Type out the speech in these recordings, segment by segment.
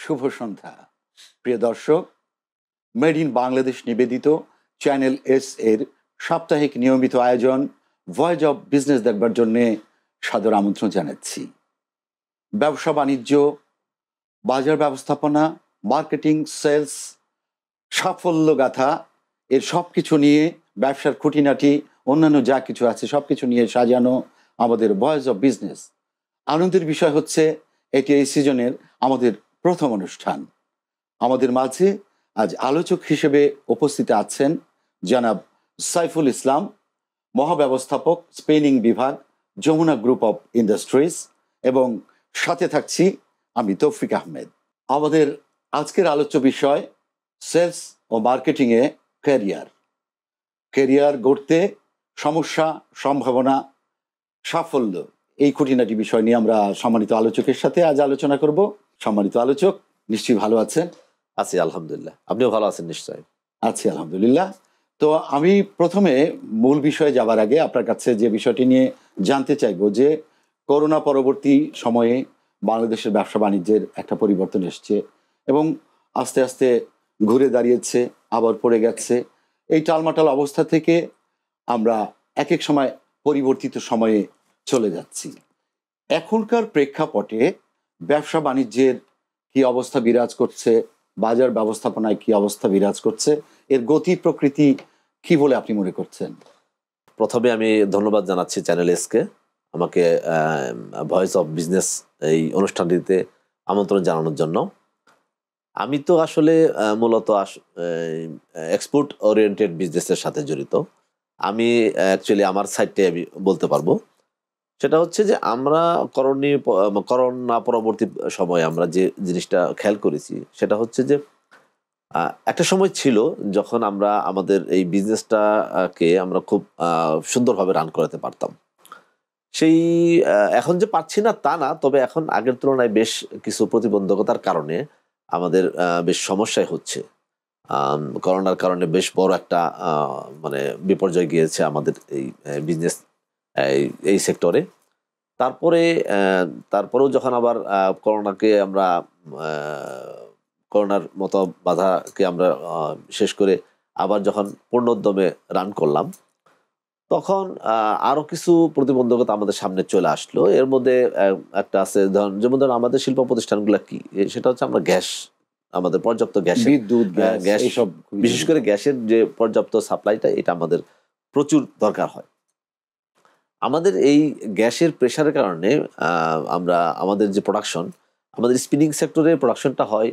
শুভ সন্ধ্যা প্রিয় দর্শক। Made in Bangladesh নিবেদিত চ্যানেল এস এর সাপ্তাহিক নিয়মিত আয়োজন ভয়েস অব বিজনেস দেখবার জন্য সাদর আমন্ত্রণ জানাচ্ছি। ব্যবসা বাণিজ্য, বাজার ব্যবস্থাপনা, মার্কেটিং, সেলস, সাফল্য গাথা এর সব কিছু নিয়ে, ব্যবসার খুঁটিনাটি, অন্যান্য যা কিছু আছে সব কিছু নিয়ে সাজানো আমাদের ভয়েস অব বিজনেস। আনন্দের বিষয় হচ্ছে এটি এই সিজনের আমাদের প্রথম অনুষ্ঠান। আমাদের মাঝে আজ আলোচক হিসেবে উপস্থিত আছেন জনাব সাইফুল ইসলাম, মহাব্যবস্থাপক, স্পেনিং বিভাগ, যমুনা গ্রুপ অফ ইন্ডাস্ট্রিজ, এবং সাথে থাকছি আমি তৌফিক আহমেদ। আমাদের আজকের আলোচ্য বিষয় সেলস ও মার্কেটিংয়ে ক্যারিয়ার গড়তে সমস্যা, সম্ভাবনা, সাফল্য, এই খুঁটিনাটি বিষয় নিয়ে আমরা সম্মানিত আলোচকের সাথে আজ আলোচনা করব। সম্মানিত আলোচক, নিশ্চয়ই ভালো আছেন? আছি আলহামদুলিল্লাহ। আপনিও ভালো আছেন নিশ্চয়? আছি আলহামদুলিল্লাহ। তো আমি প্রথমে মূল বিষয়ে যাবার আগে আপনার কাছে যে বিষয়টি নিয়ে জানতে চাইবো যে করোনা পরবর্তী সময়ে বাংলাদেশের ব্যবসা বাণিজ্যের একটা পরিবর্তন এসছে এবং আস্তে আস্তে ঘুরে দাঁড়িয়েছে, আবার পড়ে গেছে। এই টালমাটাল অবস্থা থেকে আমরা এক এক সময় পরিবর্তিত সময়ে চলে যাচ্ছি। এখনকার প্রেক্ষাপটে ব্যবসা বাণিজ্যের কি অবস্থা বিরাজ করছে, বাজার ব্যবস্থাপনায় কি অবস্থা বিরাজ করছে, এর গতি প্রকৃতি কি বলে আপনি মনে করছেন? প্রথমে আমি ধন্যবাদ জানাচ্ছি চ্যানেল এসকে আমাকে ভয়েস অফ বিজনেস এই অনুষ্ঠানটিতে আমন্ত্রণ জানানোর জন্য। আমি তো আসলে মূলত এক্সপোর্ট ওরিয়েন্টেড বিজনেসের সাথে জড়িত। আমি অ্যাকচুয়ালি আমার সাইডটা আমি বলতে পারবো। সেটা হচ্ছে যে আমরা করোনা পরবর্তী সময়ে আমরা যে জিনিসটা খেয়াল করেছি সেটা হচ্ছে যে একটা সময় ছিল যখন আমরা আমাদের এই বিজনেসটাকে আমরা খুব সুন্দরভাবে রান করাতে পারতাম। সেই এখন যে পারছি না তা না, তবে এখন আগের তুলনায় বেশ কিছু প্রতিবন্ধকতার কারণে আমাদের বেশ সমস্যায় হচ্ছে। করোনার কারণে বেশ বড় একটা মানে বিপর্যয় গিয়েছে আমাদের এই বিজনেস এই সেক্টরে। তারপরেও যখন আবার করোনার মতো বাধাকে আমরা শেষ করে আবার যখন পূর্ণোদ্যমে রান করলাম, তখন আরো কিছু প্রতিবন্ধকতা আমাদের সামনে চলে আসলো। এর মধ্যে একটা আছে, যেমন ধরুন আমাদের শিল্প প্রতিষ্ঠানগুলো কি, সেটা হচ্ছে আমরা আমাদের পর্যাপ্ত বিদ্যুৎ, গ্যাস, বিশেষ করে গ্যাসের যে পর্যাপ্ত সাপ্লাইটা, এটা আমাদের প্রচুর দরকার হয়। আমাদের এই গ্যাসের প্রেশারের কারণে আমরা আমাদের যে প্রোডাকশন, আমাদের স্পিনিং সেক্টরের প্রোডাকশনটা হয়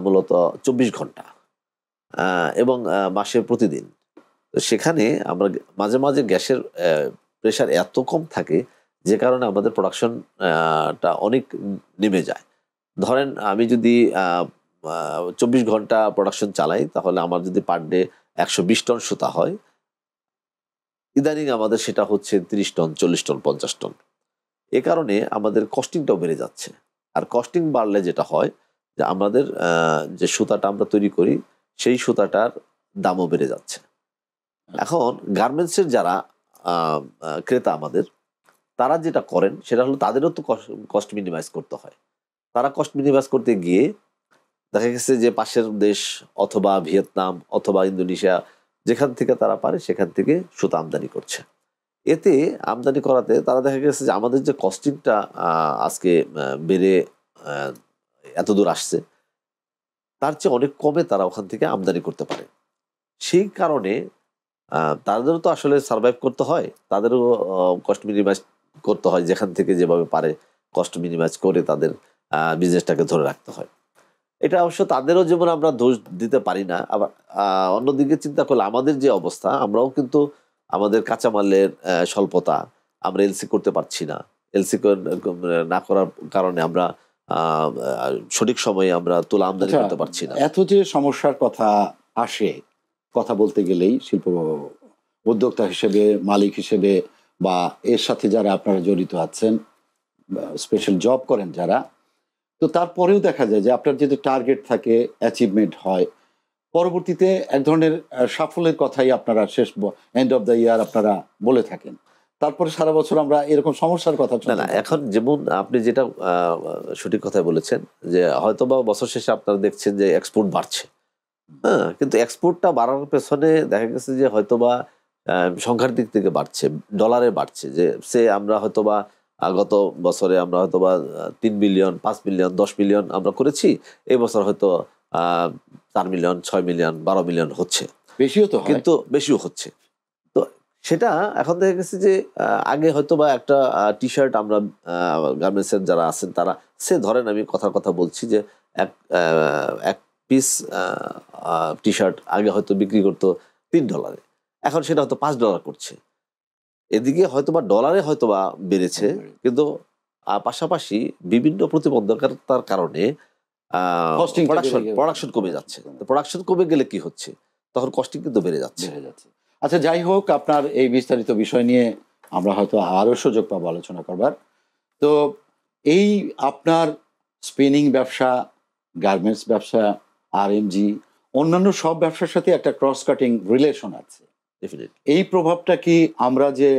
মূলত 24 ঘন্টা এবং মাসে প্রতিদিন। সেখানে আমরা মাঝে মাঝে গ্যাসের প্রেশার এত কম থাকে যে কারণে আমাদের প্রোডাকশনটা অনেক নেমে যায়। ধরেন আমি যদি 24 ঘন্টা প্রোডাকশন চালাই, তাহলে আমার যদি পার ডে 120 টন সুতা হয়, ইদানিং আমাদের সেটা হচ্ছে 30 টন, 40 টন, 50 টন। এ কারণে আমাদের কস্টিংটাও বেড়ে যাচ্ছে। আর কস্টিং বাড়লে যেটা হয় যে আমাদের যে সুতাটা আমরা তৈরি করি সেই সুতাটার দামও বেড়ে যাচ্ছে। এখন গার্মেন্টসের যারা ক্রেতা আমাদের, তারা যেটা করেন সেটা হলো তাদেরও তো কস্ট মিনিমাইজ করতে হয়। তারা কস্ট মিনিমাইজ করতে গিয়ে দেখা গেছে যে পাশের দেশ অথবা ভিয়েতনাম অথবা ইন্দোনেশিয়া, যেখান থেকে তারা পারে সেখান থেকে সুতা আমদানি করছে। এতে আমদানি করাতে তারা দেখা গেছে যে আমাদের যে কস্টিংটা আজকে বেড়ে এত দূর আসছে, তার চেয়ে অনেক কমে তারা ওখান থেকে আমদানি করতে পারে। সেই কারণে তাদেরও তো আসলে সার্ভাইভ করতে হয়, তাদেরও কস্ট মিনিমাইজ করতে হয়, যেখান থেকে যেভাবে পারে কস্ট মিনিমাইজ করে তাদের বিজনেসটাকে ধরে রাখতে হয়। এটা অবশ্য তাদেরও যেমন আমরা দোষ দিতে পারি না। আবার অন্যদিকে চিন্তা করলে আমাদের যে অবস্থা, আমরাও কিন্তু আমাদের কাঁচামালের স্বল্পতা, আমরা এলসি করতে পারছি না। এলসি না করার কারণে আমরা সঠিক সময়ে আমরা তুলা আমদানি করতে পারছি না। এত যে সমস্যার কথা আসে, কথা বলতে গেলেই শিল্প উদ্যোক্তা হিসেবে, মালিক হিসেবে, বা এর সাথে যারা আপনারা জড়িত আছেন, স্পেশাল জব করেন যারা, তো তারপরেও দেখা যায় যে আপনার যদি টার্গেট থাকে, অ্যাচিভমেন্ট হয়, পরবর্তীতে এক ধরনের সাফল্যের কথাই আপনারা শেষ এন্ড অফ দ্য ইয়ার আপনারা বলে থাকেন। তারপরে সারা বছর আমরা এরকম সমস্যার কথা না না, এখন যেমন আপনি যেটা সঠিক কথা বলেছেন যে হয়তো বা বছর শেষে আপনারা দেখছেন যে এক্সপোর্ট বাড়ছে, হ্যাঁ, কিন্তু এক্সপোর্টটা বাড়ার পেছনে দেখা গেছে যে হয়তোবা সংখ্যার দিক থেকে বাড়ছে, ডলারে বাড়ছে, যে সে আমরা হয়তোবা গত বছরে আমরা হয়তোবা 3 বিলিয়ন 5 বিলিয়ন 10 মিলিয়ন আমরা করেছি, এই বছর হয়তো 4 মিলিয়ন 6 মিলিয়ন 12 মিলিয়ন হচ্ছে, বেশিও তো হয়। কিন্তু বেশিও হচ্ছে। তো সেটা এখন দেখা গেছে যে আগে হয়তোবা একটা টি শার্ট আমরা গার্মেন্টসের যারা আছেন তারা, সে ধরেন আমি কথা বলছি যে এক পিস টি শার্ট আগে হয়তো বিক্রি করতো $3, এখন সেটা হয়তো $5 করছে। এদিকে হয়তোবা ডলারে হয়তোবা বেড়েছে, কিন্তু পাশাপাশি বিভিন্ন প্রতিবন্ধকতার কারণে Costing টা বেড়ে গেছে। প্রোডাকশন কমে যাচ্ছে। তো প্রোডাকশন কমে গেলে কি হচ্ছে, তখন কস্টিং কিন্তু বেড়ে যাচ্ছে। আচ্ছা, যাই হোক, আপনার এই বিস্তারিত বিষয় নিয়ে আমরা হয়তো আরো সুযোগ পাবো আলোচনা করবার। তো এই আপনার স্পিনিং ব্যবসা, গার্মেন্টস ব্যবসা, আরএমজি, অন্যান্য সব ব্যবসার সাথে একটা ক্রস কাটিং রিলেশন আছে। ডেফিনেটলি এই প্রভাবটা কি আমরা যে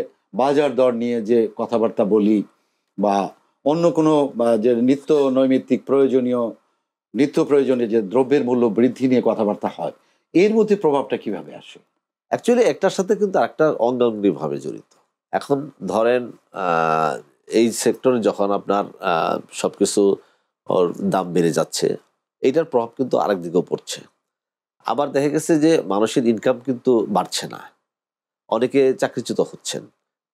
বাজার দর নিয়ে যে কথাবার্তা বলি বা অন্য কোনো যে নিত্য নৈমিত্তিক নিত্য প্রয়োজনীয় যে দ্রব্যের মূল্য বৃদ্ধি নিয়ে কথাবার্তা হয়, এর মধ্যে প্রভাবটা কিভাবে আসে? অ্যাকচুয়ালি একটার সাথে কিন্তু আরেকটা অঙ্গাঙ্গিভাবে জড়িত। এখন ধরেন এই সেক্টরে যখন আপনার সবকিছু ওর দাম বেড়ে যাচ্ছে, এইটার প্রভাব কিন্তু আরেক দিকেও পড়ছে। আবার দেখা গেছে যে মানুষের ইনকাম কিন্তু বাড়ছে না, অনেকে চাকরিচ্যুত হচ্ছেন,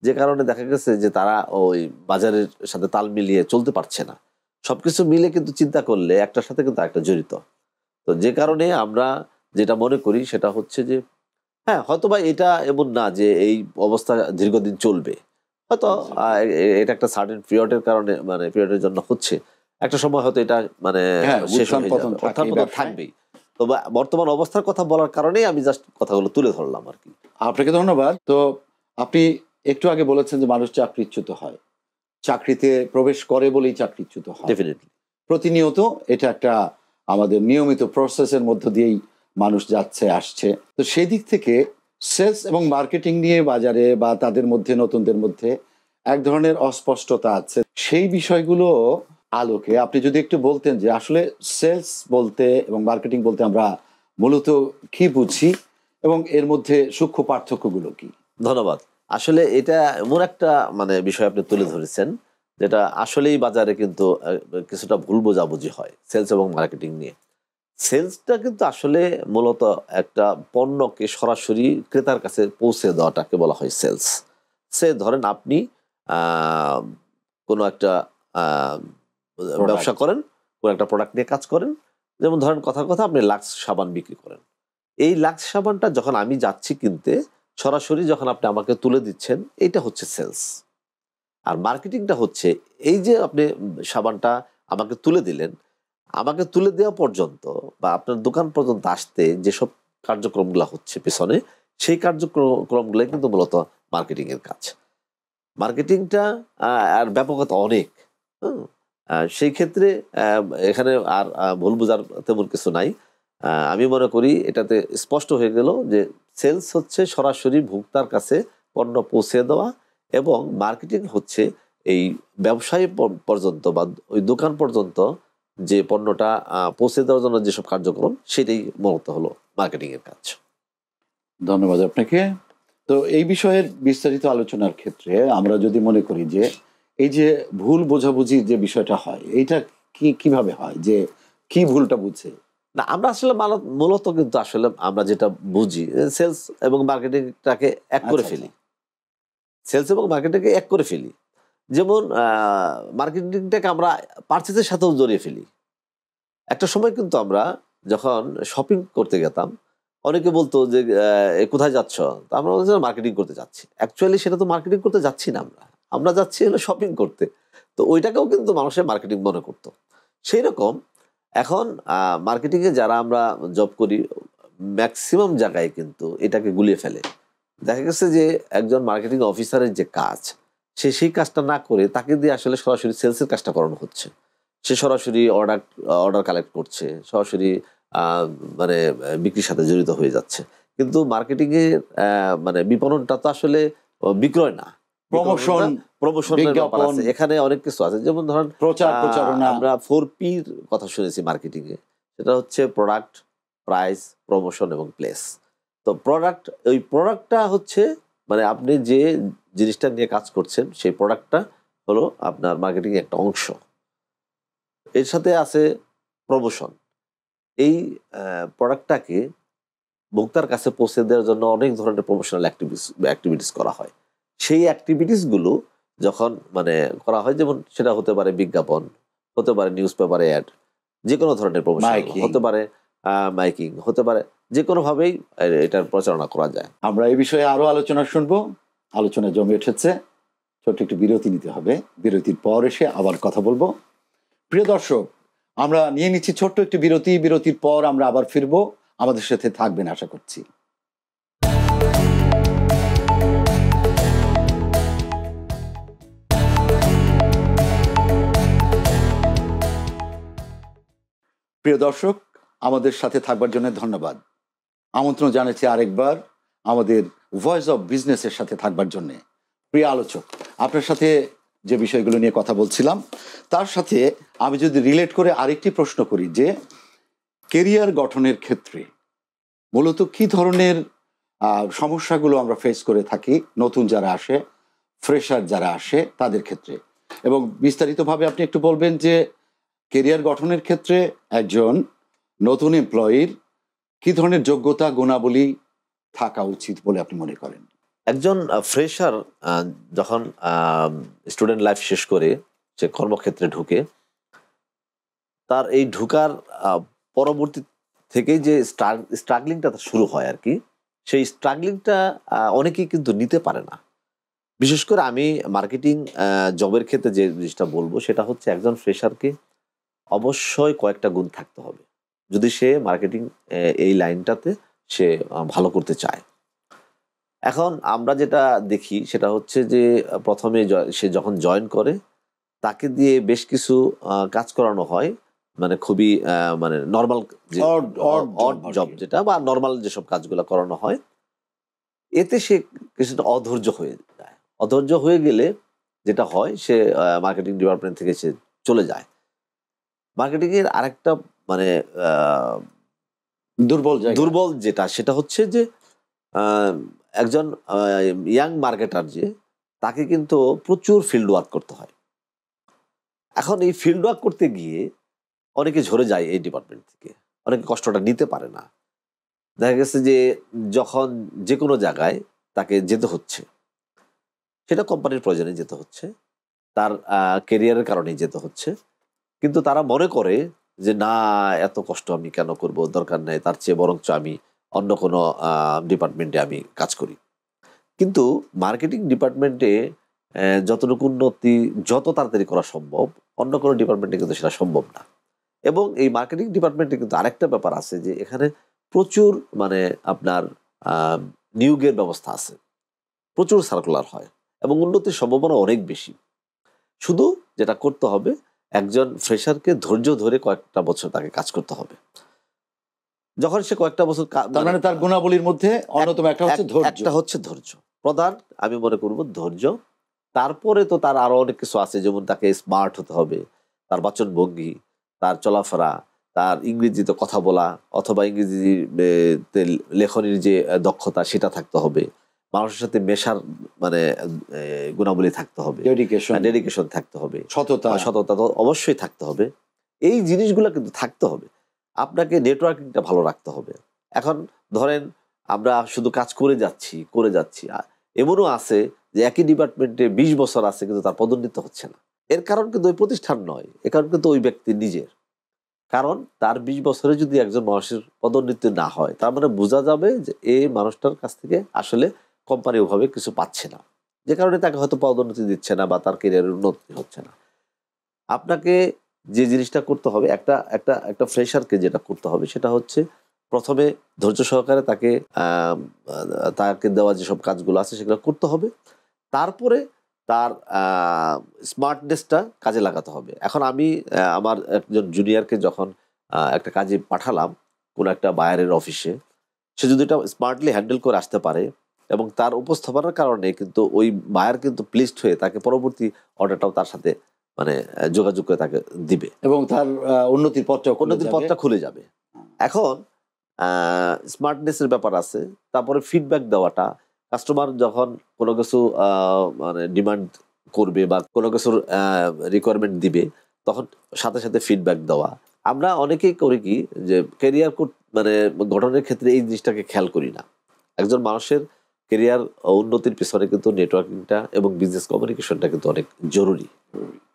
যে কারণে দেখা গেছে যে তারা ওই বাজারের সাথে তাল মিলিয়ে চলতে পারছে না। সবকিছু মিলে কিন্তু চিন্তা করলে একটার সাথে কিন্তু একটা জড়িত। তো যে কারণে আমরা যেটা মনে করি সেটা হচ্ছে যে হ্যাঁ, হয়তোবা এটা এমন না যে এই অবস্থা দীর্ঘদিন চলবে, হয়তো এটা একটা সার্টেন পিরিয়ডের কারণে, মানে পিরিয়ডের জন্য হচ্ছে, একটা সময় হয়তো এটা মানে শেষ হয়ে যাবে, উত্থান-পতন থাকবেই। তো বর্তমান অবস্থার কথা বলার কারণেই আমি জাস্ট কথাগুলো তুলে ধরলাম আর কি। আপনাকে ধন্যবাদ। তো আপনি একটু আগে বলেছেন যে মানুষ চাকরিচ্যুত হয়, চাকরিতে প্রবেশ করে বলেই চাকরিচ্যুত হয়। ডেফিনেটলি প্রতিনিয়ত এটা একটা আমাদের নিয়মিত প্রসেসের মধ্য দিয়েই মানুষ যাচ্ছে আসছে। তো সেই দিক থেকে সেলস এবং মার্কেটিং নিয়ে বাজারে বা তাদের মধ্যে, নতুনদের মধ্যে এক ধরনের অস্পষ্টতা আছে। সেই বিষয়গুলো আলোকে আপনি যদি একটু বলতেন যে আসলে সেলস বলতে এবং মার্কেটিং বলতে আমরা মূলত কি বুঝি এবং এর মধ্যে সূক্ষ্ম পার্থক্যগুলো কি? ধন্যবাদ। আসলে এটা এমন একটা মানে বিষয় আপনি তুলে ধরেছেন, যেটা আসলেই বাজারে কিন্তু কিছুটা ভুল বোঝাবুঝি হয় সেলস এবং মার্কেটিং নিয়ে। সেলসটা কিন্তু আসলে মূলত একটা পণ্যকে সরাসরি ক্রেতার কাছে পৌঁছে দেওয়াটাকে বলা হয় সেলস। ধরেন আপনি আহ, কোনো একটা আহ, ব্যবসা করেন, কোনো একটা প্রোডাক্ট নিয়ে কাজ করেন, যেমন ধরেন কথা আপনি লাক্স সাবান বিক্রি করেন। এই লাক্স সাবানটা যখন আমি যাচ্ছি কিনতে, সরাসরি যখন আপনি আমাকে তুলে দিচ্ছেন, এইটা হচ্ছে সেলস। আর মার্কেটিংটা হচ্ছে এই যে আপনি সাবানটা আমাকে তুলে দিলেন, আমাকে তুলে দেওয়া পর্যন্ত বা আপনার দোকান পর্যন্ত আসতে যেসব কার্যক্রমগুলো হচ্ছে পেছনে, সেই কার্যক্রমগুলো কিন্তু মূলত মার্কেটিং এর কাজ। মার্কেটিংটা আর ব্যাপকতা অনেক। হুম? সেই ক্ষেত্রে এখানে আর ভুল বোঝার তেমন কিছু নাই। আমি মনে করি এটাতে স্পষ্ট হয়ে গেল যে সেলস হচ্ছে সরাসরি ভোক্তার কাছে পণ্য পৌঁছে দেওয়া, এবং মার্কেটিং হচ্ছে এই ব্যবসায়ী পর্যন্ত বা ওই দোকান পর্যন্ত যে পণ্যটা পৌঁছে দেওয়ার জন্য যেসব কার্যক্রম, সেটাই মূলত হলো মার্কেটিং এর কাজ। ধন্যবাদ আপনাকে। তো এই বিষয়ের বিস্তারিত আলোচনার ক্ষেত্রে আমরা যদি মনে করি যে এই যে ভুল বোঝাবুঝির যে বিষয়টা হয়, এইটা কিভাবে হয়, যে কি ভুলটা বুঝে? না, আমরা আসলে মূলত কিন্তু আসলে আমরা যেটা বুঝি সেলস এবং মার্কেটিংটাকে এক করে আচ্ছা, ফেলি। সেলস এবং মার্কেটিংকে এক করে ফেলি। যেমন মার্কেটিংটাকে আমরা পারচেজের সাথেও জড়িয়ে ফেলি। একটা সময় কিন্তু আমরা যখন শপিং করতে যেতাম, অনেকে বলতো যে কোথায় যাচ্ছ? তো আমরা বলছিলাম মার্কেটিং করতে যাচ্ছি। অ্যাকচুয়ালি সেটা তো মার্কেটিং করতে যাচ্ছি না আমরা। আমরা যাচ্ছি হলো শপিং করতে। তো ওইটাকেও কিন্তু মানুষের মার্কেটিং মনে করত। সেইরকম এখন মার্কেটিংয়ে যারা আমরা জব করি, ম্যাক্সিমাম জায়গায় কিন্তু এটাকে গুলিয়ে ফেলে। দেখা গেছে যে একজন মার্কেটিং অফিসারের যে কাজ, সে সেই কাজটা না করে তাকে দিয়ে আসলে সরাসরি সেলসের কাজটা করানো হচ্ছে। সে সরাসরি অর্ডার কালেক্ট করছে, সরাসরি মানে বিক্রির সাথে জড়িত হয়ে যাচ্ছে। কিন্তু মার্কেটিংয়ের মানে বিপণনটা তো আসলে বিক্রয় না, প্রমোশন, প্রমোশনের ব্যাপার বিজ্ঞাপন, আছে, এখানে অনেক কিছু আছে। যেমন ধরেন প্রচার প্রচারণা। আমরা 4P কথা শুনেছি মার্কেটিং এ, সেটা হচ্ছে প্রোডাক্ট, প্রাইস, প্রমোশন এবং প্লেস। তো প্রোডাক্ট, ওই প্রোডাক্টটা হচ্ছে মানে আপনি যে জিনিসটা নিয়ে কাজ করছেন সেই প্রোডাক্টটা হলো আপনার মার্কেটিং একটা অংশ। এর সাথে আছে প্রমোশন। এই প্রোডাক্টটাকে ভোক্তার কাছে পৌঁছে দেওয়ার জন্য অনেক ধরনের প্রমোশনাল অ্যাক্টিভিটিস করা হয়। সেই অ্যাক্টিভিটিসগুলো যখন মানে করা হয়, যেমন সেটা হতে পারে বিজ্ঞাপন, হতে পারে নিউজ পেপারে অ্যাড, যে কোনো ধরনের প্রমোশন হতে পারে, মাইকিং হতে পারে, যে কোনোভাবেই এটার প্রচারণা করা যায়। আমরা এই বিষয়ে আরো আলোচনা শুনবো। আলোচনা জমে উঠেছে, ছোট্ট একটু বিরতি নিতে হবে, বিরতির পর এসে আবার কথা বলবো। প্রিয় দর্শক, আমরা নিয়ে নিচ্ছি ছোট্ট একটি বিরতি। বিরতির পর আমরা আবার ফিরবো, আমাদের সাথে থাকবেন আশা করছি। প্রিয় দর্শক, আমাদের সাথে থাকবার জন্য ধন্যবাদ। আমন্ত্রণ জানাচ্ছি আরেকবার আমাদের ভয়েস অফ বিজনেসের সাথে থাকবার জন্য। প্রিয় আলোচক, আপনার সাথে যে বিষয়গুলো নিয়ে কথা বলছিলাম তার সাথে আমি যদি রিলেট করে আরেকটি প্রশ্ন করি, যে কেরিয়ার গঠনের ক্ষেত্রে মূলত কি ধরনের সমস্যাগুলো আমরা ফেস করে থাকি নতুন যারা আসে, ফ্রেশার যারা আসে তাদের ক্ষেত্রে, এবং বিস্তারিতভাবে আপনি একটু বলবেন যে কেরিয়ার গঠনের ক্ষেত্রে একজন নতুন এমপ্লয়ির কি ধরনের যোগ্যতা গুণাবলী থাকা উচিত বলে আপনি মনে করেন? একজন ফ্রেশার যখন স্টুডেন্ট লাইফ শেষ করে সে কর্মক্ষেত্রে ঢুকে, তার এই ঢুকার পরবর্তী থেকেই যে স্ট্রাগলিংটা শুরু হয় আর কি, সেই স্ট্রাগলিংটা অনেকেই কিন্তু নিতে পারে না। বিশেষ করে আমি মার্কেটিং জবের ক্ষেত্রে যে জিনিসটা বলবো সেটা হচ্ছে একজন ফ্রেশারকে অবশ্যই কয়েকটা গুণ থাকতে হবে যদি সে মার্কেটিং এই লাইনটাতে সে ভালো করতে চায়। এখন আমরা যেটা দেখি সেটা হচ্ছে যে প্রথমে সে যখন জয়েন করে তাকে দিয়ে বেশ কিছু কাজ করানো হয়, মানে খুবই মানে নর্মাল যে জব যেটা বা নর্মাল যেসব কাজগুলো করানো হয়, এতে সে কিছুটা অধৈর্য হয়ে যায়। অধৈর্য হয়ে গেলে যেটা হয়, সে মার্কেটিং ডিপার্টমেন্ট থেকে সে চলে যায়। মার্কেটিং এর আরেকটা মানে দুর্বল যেটা সেটা হচ্ছে যে একজন ইয়াং মার্কেটার যে তাকে কিন্তু প্রচুর ফিল্ড ওয়ার্ক করতে হয়। এখন এই ফিল্ড ওয়ার্ক করতে গিয়ে অনেকে ঝরে যায় এই ডিপার্টমেন্ট থেকে, অনেকে কষ্টটা নিতে পারে না। দেখা গেছে যে যখন যে কোনো জায়গায় তাকে যেতে হচ্ছে, সেটা কোম্পানির প্রয়োজনে যেতে হচ্ছে, তার কেরিয়ারের কারণেই যেতে হচ্ছে, কিন্তু তারা মনে করে যে না, এত কষ্ট আমি কেন করব, দরকার নেই, তার চেয়ে বরঞ্চ আমি অন্য কোনো ডিপার্টমেন্টে আমি কাজ করি। কিন্তু মার্কেটিং ডিপার্টমেন্টে যতটুকু উন্নতি যত তাড়াতাড়ি করা সম্ভব, অন্য কোনো ডিপার্টমেন্টে কিন্তু সেটা সম্ভব না। এবং এই মার্কেটিং ডিপার্টমেন্টে কিন্তু আরেকটা ব্যাপার আছে যে এখানে প্রচুর মানে আপনার নিয়োগের ব্যবস্থা আছে, প্রচুর সার্কুলার হয় এবং উন্নতির সম্ভাবনা অনেক বেশি। শুধু যেটা করতে হবে, একজন ফ্রেশারকে ধৈর্য ধরে কয়েকটা বছর তাকে কাজ করতে হবে। যখন সে কয়েকটা বছর মানে তার গুণাবলীর মধ্যে অন্যতম একটা হচ্ছে ধৈর্য প্রধান, আমি মনে করব ধৈর্য। তারপরে তো তার আরো অনেক কিছু আছে, যেমন তাকে স্মার্ট হতে হবে, তার বাচন ভঙ্গি, তার চলাফেরা, তার ইংরেজিতে কথা বলা অথবা ইংরেজিতে লেখনের যে দক্ষতা সেটা থাকতে হবে, মানুষের সাথে মেশার মানে গুণাবলী থাকতে হবে, ডেডিকেশন থাকতে হবে, সততা তো অবশ্যই থাকতে হবে। এই জিনিসগুলো কিন্তু থাকতে হবে। আপনাকে নেটওয়ার্কিংটা ভালো রাখতে হবে। এখন ধরেন আমরা শুধু কাজ করে যাচ্ছি, এমনও আছে যে একই ডিপার্টমেন্টে 20 বছর আছে কিন্তু তার পদোন্নতি হচ্ছে না। এর কারণ কিন্তু ওই প্রতিষ্ঠান নয়, এর কারণ কিন্তু ওই ব্যক্তি নিজের। কারণ তার 20 বছরে যদি একজন মানুষের পদোন্নতি না হয়, তার মানে বোঝা যাবে যে এই মানুষটার কাছ থেকে আসলে কোম্পানি ওভাবে কিছু পাচ্ছে না, যে কারণে তাকে হয়তো পদোন্নতি দিচ্ছে না বা তার ক্যারিয়ারের উন্নতি হচ্ছে না। আপনাকে যে জিনিসটা করতে হবে, একটা ফ্রেশারকে যেটা করতে হবে সেটা হচ্ছে প্রথমে ধৈর্য সহকারে তাকে দেওয়া যেসব কাজগুলো আছে সেগুলো করতে হবে। তারপরে তার স্মার্টনেসটা কাজে লাগাতে হবে। এখন আমি আমার একজন জুনিয়রকে যখন একটা কাজে পাঠালাম কোনো একটা বায়ারের অফিসে, সে যদি এটা স্মার্টলি হ্যান্ডেল করে আসতে পারে, এবং তার উপস্থাপনার কারণে কিন্তু ওই বায়ার কিন্তু প্লিজড হয়ে তাকে পরবর্তী অর্ডারটাও তার সাথে মানে যোগাযোগ করে তাকে দিবে এবং তার উন্নতির পথটা খুলে যাবে। এখন স্মার্টনেসের ব্যাপার আছে, তারপরে ফিডব্যাক দেওয়াটা, কাস্টমার যখন কোনো কিছু মানে ডিমান্ড করবে বা কোনো কিছুর রিকোয়ারমেন্ট দিবে তখন সাথে সাথে ফিডব্যাক দেওয়া। আমরা অনেকেই করি কি যে ক্যারিয়ার মানে গঠনের ক্ষেত্রে এই জিনিসটাকে খেয়াল করি না। একজন মানুষের ক্যারিয়ার উন্নতির পিছনে কিন্তু নেটওয়ার্কিংটা এবং বিজনেস কমিউনিকেশনটা কিন্তু অনেক জরুরি,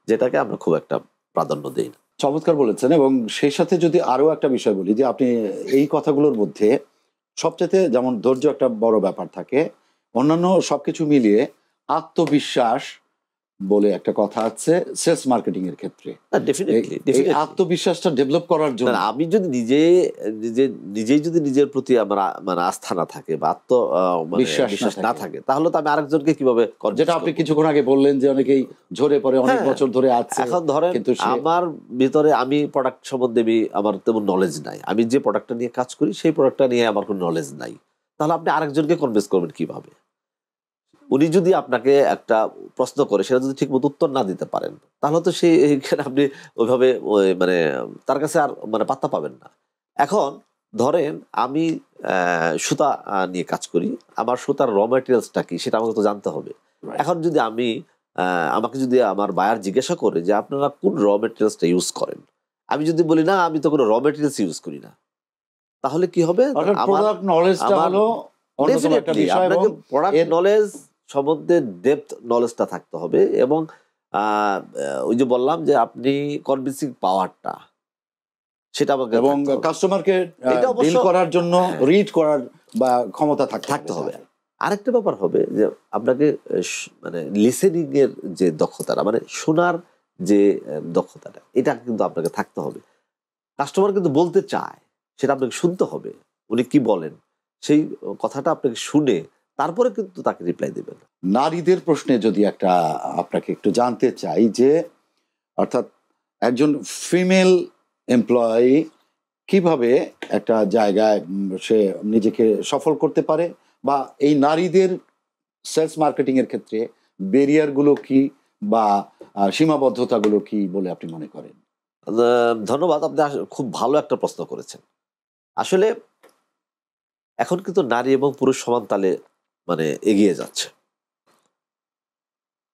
যেটাকে আমরা খুব একটা প্রাধান্য দিই না। চমৎকার বলেছেন। এবং সেই সাথে যদি আরো একটা বিষয় বলি যে আপনি এই কথাগুলোর মধ্যে সবচেয়ে যেমন ধৈর্য একটা বড় ব্যাপার থাকে, অন্যান্য সবকিছু মিলিয়ে আত্মবিশ্বাস বলে একটা কথা আছে সেলস মার্কেটিং এর ক্ষেত্রে। এই আত্মবিশ্বাসটা ডেভেলপ করার জন্য আমি যদি নিজেই যদি নিজের প্রতি আমার মানে আস্থা না থাকে বা বিশ্বাস না থাকে তাহলে তো আমি আরেকজনকে কিভাবে, যেটা আপনি কিছুক্ষণ আগে বললেন যে অনেকেই ঝরে পড়ে অনেক বছর ধরে আছে। এখন ধরেন আমার ভিতরে আমি প্রোডাক্ট সম্বন্ধে আমার তেমন নলেজ নাই, আমি যে প্রোডাক্টটা নিয়ে কাজ করি সেই প্রোডাক্টটা নিয়ে আমার কোনো নলেজ নাই, তাহলে আপনি আরেকজনকে কনভিন্স করবেন কিভাবে? উনি যদি আপনাকে একটা প্রশ্ন করে সেটা যদি ঠিক মতো উত্তর না দিতে পারেন তাহলে তো আপনি ওইভাবে মানে তার কাছে আর মানে পাত্তা পাবেন না। এখন ধরেন আমি সুতা নিয়ে কাজ করি, আমার সুতার র ম্যাটেরিয়ালসটা কি সেটা আমাকে তো জানতে হবে। এখন যদি আমাকে যদি আমার বায়ার জিজ্ঞাসা করে যে আপনারা কোন র ম্যাটেরিয়ালসটা ইউজ করেন, আমি যদি বলি না আমি তো কোনো র ম্যাটেরিয়ালস ইউজ করি না, তাহলে কি হবে? প্রোডাক্ট নলেজ সম্বন্ধে ডেপথ নলেজটা থাকতে হবে এবং ওই যে বললাম যে আপনি কনভিন্সিং পাওয়ারটা সেটা আমাকে এবং কাস্টমারকে ডিল করার জন্য রিড করার বা ক্ষমতা থাকতে হবে। আরেকটা ব্যাপার হবে যে আপনাকে মানে লিসেনিং এর যে দক্ষতাটা, মানে শোনার যে দক্ষতাটা, এটা কিন্তু আপনাকে থাকতে হবে। কাস্টমার কিন্তু বলতে চায়, সেটা আপনাকে শুনতে হবে, উনি কি বলেন সেই কথাটা আপনাকে শুনে তারপরে কিন্তু তাকে রিপ্লাই দেবেন। নারীদের প্রশ্নে যদি আপনাকে একটু জানতে চাই যে অর্থাৎ একজন ফিমেল এমপ্লয়ি কিভাবে একটা জায়গায় সে নিজেকে সফল করতে পারে, বা এই নারীদের সেলস মার্কেটিং এর ক্ষেত্রে ব্যারিয়ারগুলো কি বা সীমাবদ্ধতাগুলো কি বলে আপনি মনে করেন? ধন্যবাদ, আপনি খুব ভালো একটা প্রশ্ন করেছেন। আসলে এখন কিন্তু নারী এবং পুরুষ সমান তালে মানে এগিয়ে যাচ্ছে,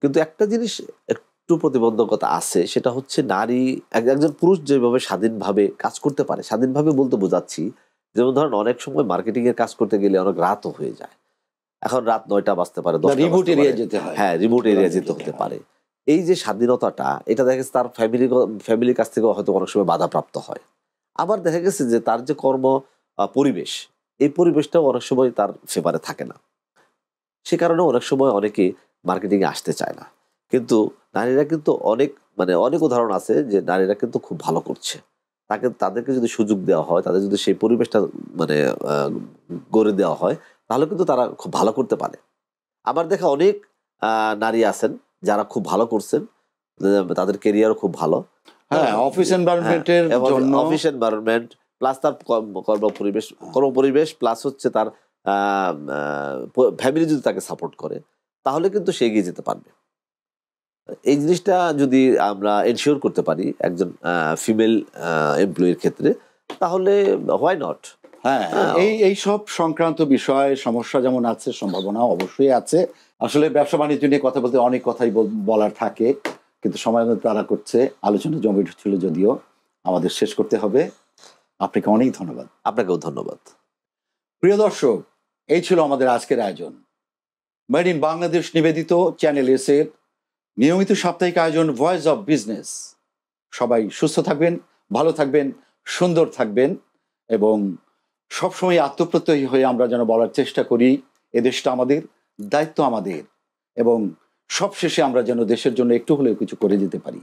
কিন্তু একটা জিনিস একটু প্রতিবন্ধকতা আছে, সেটা হচ্ছে নারী একজন পুরুষ যেভাবে স্বাধীনভাবে কাজ করতে পারে, স্বাধীনভাবে বলতে বোঝাচ্ছি যেমন ধরেন অনেক সময় মার্কেটিং এর কাজ করতে গেলে অনেক রাতও হয়ে যায়, এখন রাত 9টা বাজতে পারে, রিমোট এরিয়া যেতে হয়, হ্যাঁ রিমোট এরিয়া যেতে হতে পারে। এই যে স্বাধীনতাটা, এটা দেখা গেছে তার ফ্যামিলির কাছ থেকে হয়তো অনেক সময় বাধাপ্রাপ্ত হয়। আবার দেখা গেছে যে তার যে কর্ম পরিবেশ, এই পরিবেশটাও অনেক সময় তার ফেভারে থাকে না, সে কারণে অনেক সময় অনেকে মার্কেটিংয়ে আসতে চায় না। কিন্তু নারীরা কিন্তু অনেক উদাহরণ আছে যে নারীরা কিন্তু খুব ভালো করছে, তাদেরকে যদি সুযোগ দেওয়া হয়, তাদের যদি সেই পরিবেশটা মানে গড়ে দেওয়া হয়, তাহলে কিন্তু তারা খুব ভালো করতে পারে। আবার দেখা অনেক নারী আছেন যারা খুব ভালো করছেন, তাদের ক্যারিয়ারও খুব ভালো, অফিস এনভায়রনমেন্ট প্লাস তার কর্মপরিবেশ প্লাস হচ্ছে তার ফ্যামিলি যদি তাকে সাপোর্ট করে, তাহলে কিন্তু সে এগিয়ে যেতে পারবে। এই জিনিসটা যদি আমরা এনশিওর করতে পারি একজন ফিমেল এমপ্লয়ির ক্ষেত্রে, তাহলে হোয়াই নট। এই সব সংক্রান্ত বিষয় সমস্যা যেমন আছে, সম্ভাবনা অবশ্যই আছে। আসলে ব্যবসা বাণিজ্য নিয়ে কথা বলতে অনেক কথাই বলার থাকে, কিন্তু সময় তারা করছে, আলোচনা জমে ছিল, যদিও আমাদের শেষ করতে হবে। আপনাকে অনেক ধন্যবাদ। আপনাকেও ধন্যবাদ। প্রিয় দর্শক, এই ছিল আমাদের আজকের আয়োজন, মেড ইন বাংলাদেশ নিবেদিত চ্যানেল এস এর নিয়মিত সাপ্তাহিক আয়োজন ভয়েস অফ বিজনেস। সবাই সুস্থ থাকবেন, ভালো থাকবেন, সুন্দর থাকবেন এবং সবসময় আত্মপ্রত্যয়ী হয়ে আমরা যেন বলার চেষ্টা করি এ দেশটা আমাদের, দায়িত্ব আমাদের, এবং সবশেষে আমরা যেন দেশের জন্য একটু হলেও কিছু করে যেতে পারি।